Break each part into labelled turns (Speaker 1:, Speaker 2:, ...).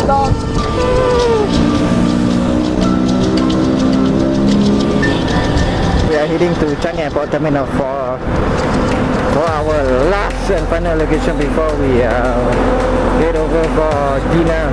Speaker 1: We are heading to Changi Airport Terminal for our last and final location before we head over for dinner.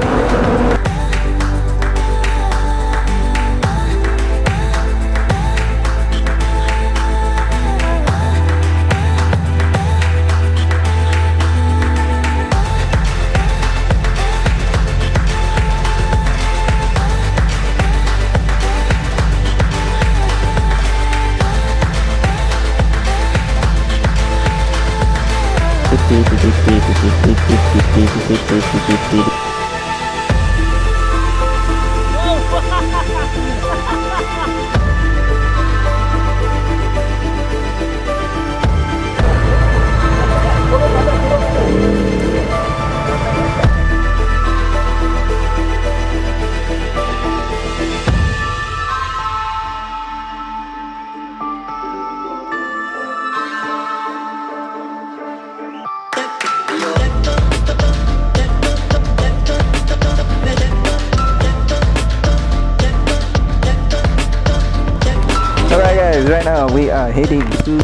Speaker 1: Alright guys, right now we are heading to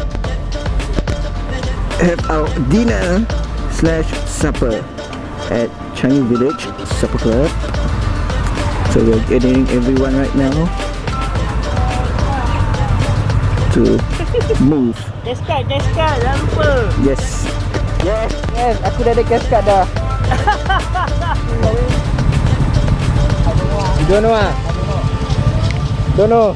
Speaker 1: have our dinner slash supper at Changi Village Supper Club. So we're getting everyone right now to move.
Speaker 2: Cash card, jangan lupa.
Speaker 1: Yes. Yes, aku dah ada cash card dah. You don't know ah? Don't know.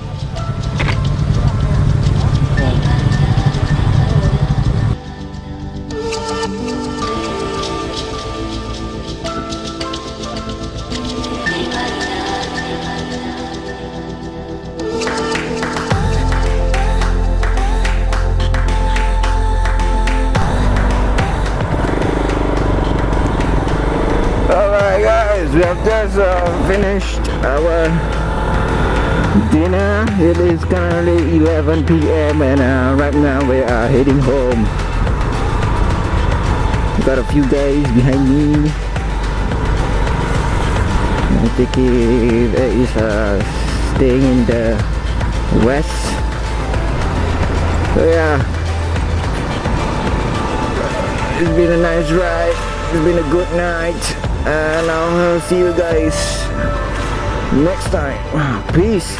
Speaker 1: Alright guys, we have just finished our dinner. It is currently 11 p.m. and right now we are heading home. Got a few guys behind me. I think it is staying in the west. So yeah, it's been a nice ride. It's been a good night. And I'll see you guys next time. Peace.